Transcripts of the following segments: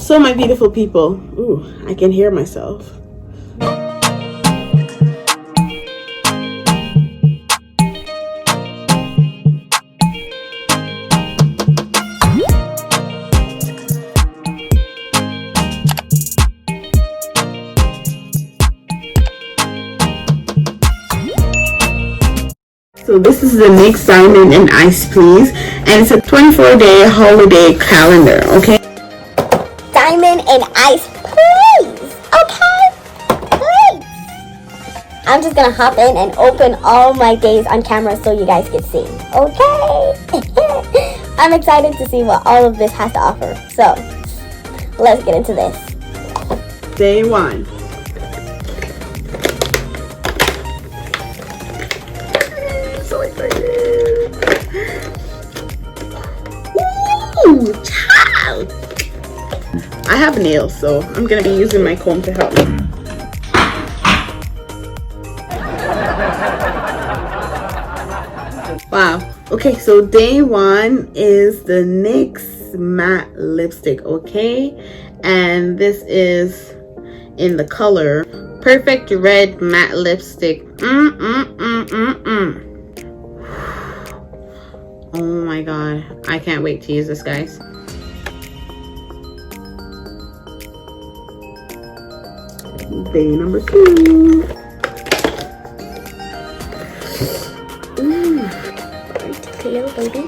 So my beautiful people, ooh, I can hear myself. So this is the NYX Diamond and Ice Please, and it's a 24-day holiday calendar, okay? Diamond and Ice Please, okay? Please. I'm just gonna hop in and open all my days on camera so you guys can see, okay? I'm excited to see what all of this has to offer, so let's get into this. Day 1. So excited. Ooh, child. I have nails, so I'm gonna be using my comb to help me. Wow. Okay, so day 1 is the NYX matte lipstick, okay? And this is in the color Perfect Red Matte Lipstick. Oh my god, I can't wait to use this, guys. Day number 2. Born to glow, baby.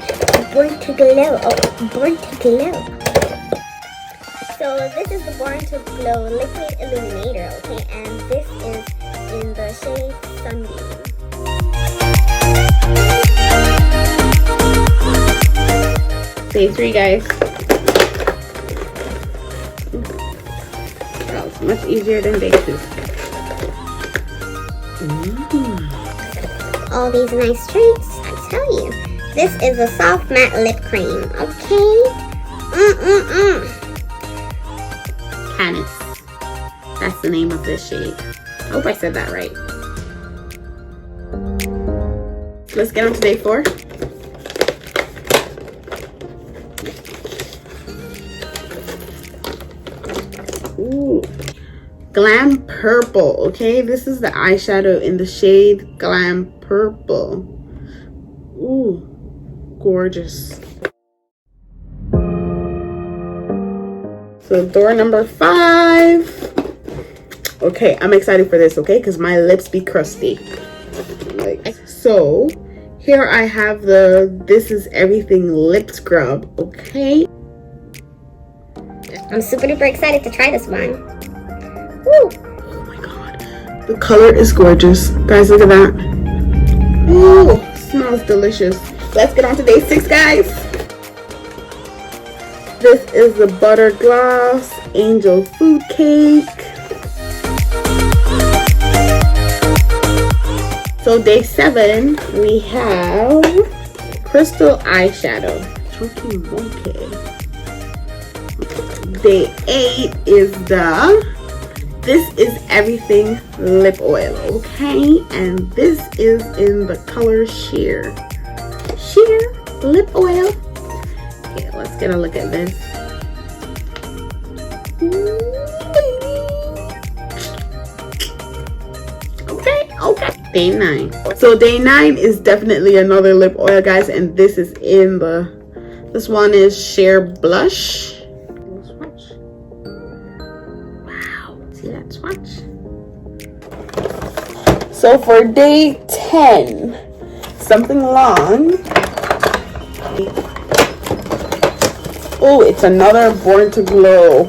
Born to glow. Oh, born to glow. So this is the Born to Glow Liquid Illuminator, okay? And this is in the shade Sunbeam. Day 3, guys. That was much easier than day 2. All these nice treats, I tell you. This is a soft matte lip cream, okay? Canis. That's the name of this shade. I hope I said that right. Let's get on to day 4. Ooh. Glam Purple, okay? This is the eyeshadow in the shade Glam Purple. Ooh, gorgeous. So door number 5. Okay, I'm excited for this, okay? Because my lips be crusty. Like so. Here I have the This Is Everything lip scrub, okay? I'm super duper excited to try this one. Woo! Oh my god. The color is gorgeous. Guys, look at that. Ooh, smells delicious. Let's get on to day 6, guys. This is the Butter Gloss Angel Food Cake. So day 7, we have Crystal Eyeshadow. Chunky Monkey. Day 8 is the This Is Everything lip oil, okay? And this is in the color Sheer. Sheer lip oil. Okay, let's get a look at this. Okay. Day 9. So day 9 is definitely another lip oil, guys, and this is in the, this one is Sheer Blush. Wow, see that swatch? So for day 10, something long. Oh, it's another Born to Glow.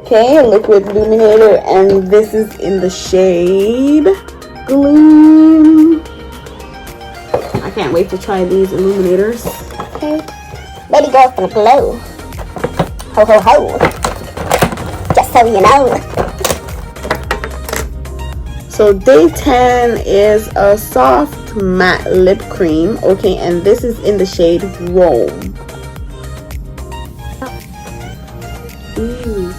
Okay, liquid illuminator, and this is in the shade Gloom. I can't wait to try these illuminators. Okay. Baby girl's gonna glow. Ho ho ho. Just so you know. So day 10 is a soft matte lip cream. Okay, and this is in the shade Rome. Ooh.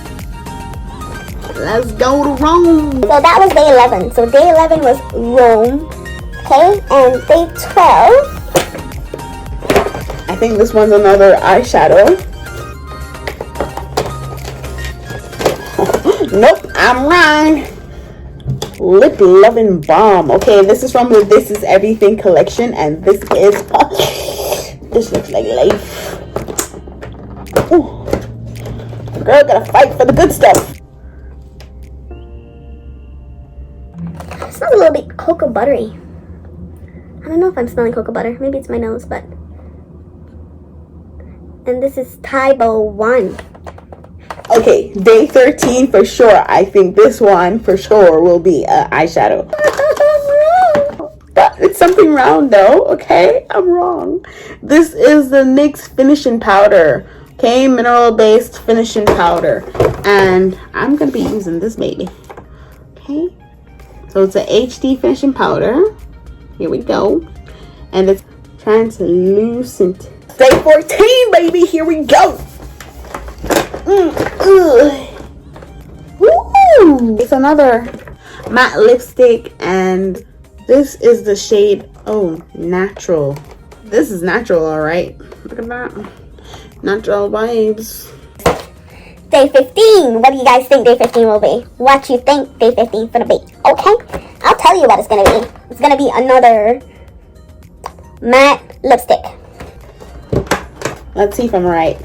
Let's go to Rome. So that was day 11. So day 11 was Rome. Okay, and day 12. I think this one's another eyeshadow. Nope, I'm wrong. Lip Lovin' Balm. Okay, this is from the This Is Everything collection, and this is this looks like life. Ooh. Girl, gotta fight for the good stuff. It smells a little bit cocoa buttery. I don't know if I'm smelling cocoa butter. Maybe it's my nose, but. And this is Tybo 1. Okay, day 13 for sure. I think this one for sure will be eyeshadow. But it's something round though, okay? I'm wrong. This is the NYX finishing powder. Okay, mineral based finishing powder. And I'm gonna be using this baby. Okay. So it's a HD finishing powder. Here we go. And it's translucent. Day 14, baby. Here we go. Woo! It's another matte lipstick, and this is the shade Natural. This is natural, all right. Look at that. Natural vibes. Day 15. What do you guys think day 15 will be? What you think day 15 is gonna be? Okay, I'll tell you what it's gonna be. It's gonna be another matte lipstick. Let's see if I'm right.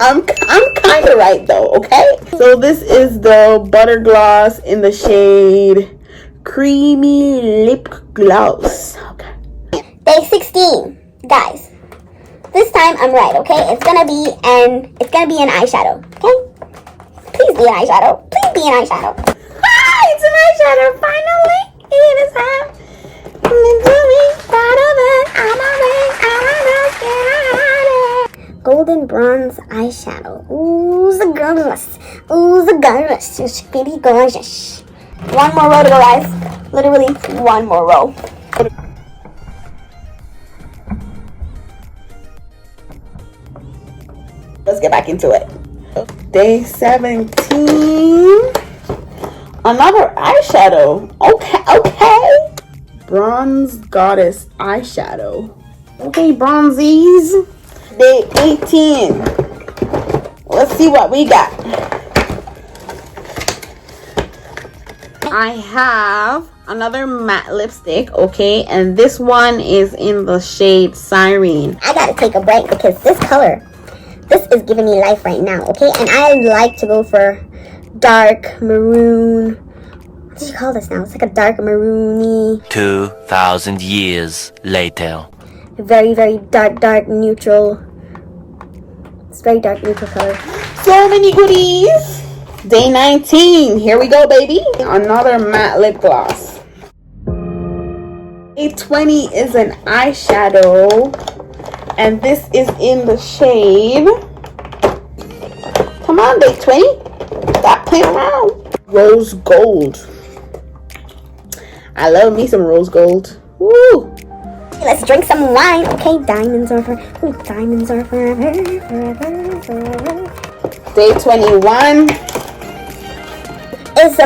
I'm kind of right though, okay? So this is the Butter Gloss in the shade Creamy Lip Gloss. Okay. Day 16, guys. This time I'm right, okay? It's gonna be an eyeshadow, okay? Please be an eyeshadow. Please be an eyeshadow. Ah, it's an eyeshadow. Finally, it is time. Golden bronze eyeshadow. Ooh, the gorgeous. Ooh, the gorgeous. It's pretty gorgeous. One more row to go, guys. Literally one more row. Let's get back into it. Day 17. Another eyeshadow. Okay. Bronze Goddess eyeshadow. Okay, bronzies. Day 18. Let's see what we got. I have another matte lipstick, okay, and this one is in the shade Siren. I gotta take a break because this color, this is giving me life right now, okay? And I like to go for dark maroon. What did you call this now? It's like a dark maroony. 2,000 years later. Very, very dark neutral. It's very dark neutral color. So many goodies. Day 19. Here we go, baby. Another matte lip gloss. Day 20 is an eyeshadow. And this is in the shade. Come on, day 20. Stop playing around. Rose gold. I love me some rose gold. Woo! Let's drink some wine. Okay, diamonds are forever. Diamonds are forever. Day 21 is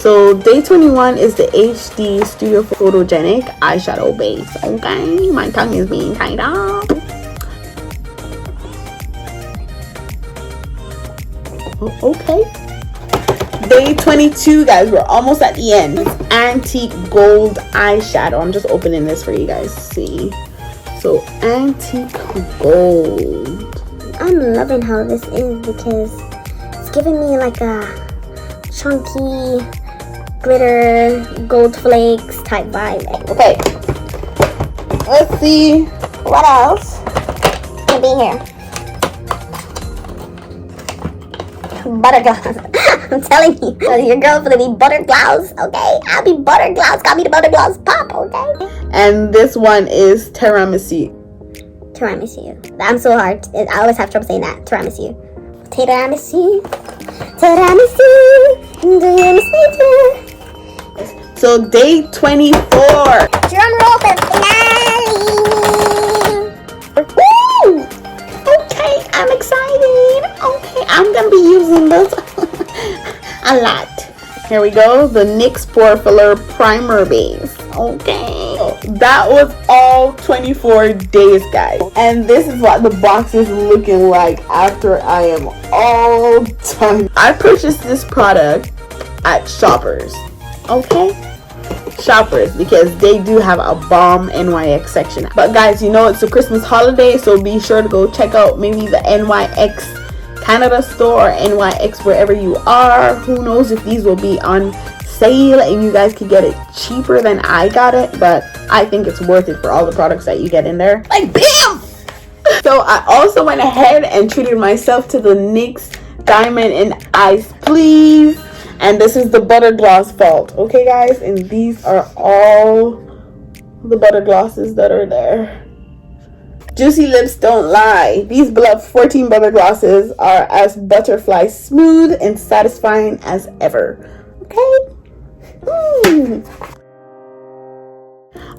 So day 21 is the HD Studio Photogenic eyeshadow base. Okay, my tongue is being tied up. Okay. Day 22, guys. We're almost at the end. Antique gold eyeshadow. I'm just opening this for you guys to see. So antique gold. I'm loving how this is because it's giving me like a chunky glitter gold flakes type vibe. Okay. Let's see What else can be here? Butter gloss. I'm telling you, your girl's gonna be butter gloss, okay? I'll be butter gloss. Call me the butter gloss pop, okay? And this one is tiramisu. Tiramisu. I'm so hard. I always have trouble saying that. Tiramisu. Tiramisu. Tiramisu. Do you miss me too? So day 24. Drum roll for finale. Woo! Okay, I'm excited. Okay, I'm gonna be using this a lot. Here we go, the NYX Pore Filler Primer Base. Okay, that was all 24 days, guys, and this is what the box is looking like after I am all done. I purchased this product at Shoppers, okay, Shoppers, because they do have a bomb NYX section. But guys, you know it's a Christmas holiday, so be sure to go check out maybe the NYX Canada store or NYX wherever you are. Who knows if these will be on sale and you guys can get it cheaper than I got it, but I think it's worth it for all the products that you get in there. Like, bam! So I also went ahead and treated myself to the NYX Diamond and Ice Please, and this is the butter gloss vault, okay guys, and these are all the butter glosses that are there. Juicy lips don't lie. These beloved 14 butter glosses are as butterfly smooth and satisfying as ever. Okay?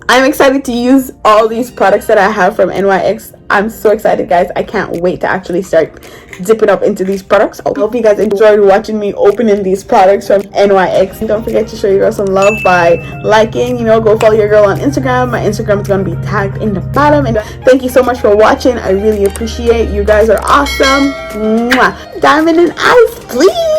I'm excited to use all these products that I have from NYX. I'm so excited, guys. I can't wait to actually start dipping up into these products. I hope you guys enjoyed watching me opening these products from NYX. And don't forget to show your girl some love by liking, go follow your girl on Instagram. My Instagram is going to be tagged in the bottom. And thank you so much for watching. I really appreciate you guys are awesome. Mwah. Diamond and Ice, please.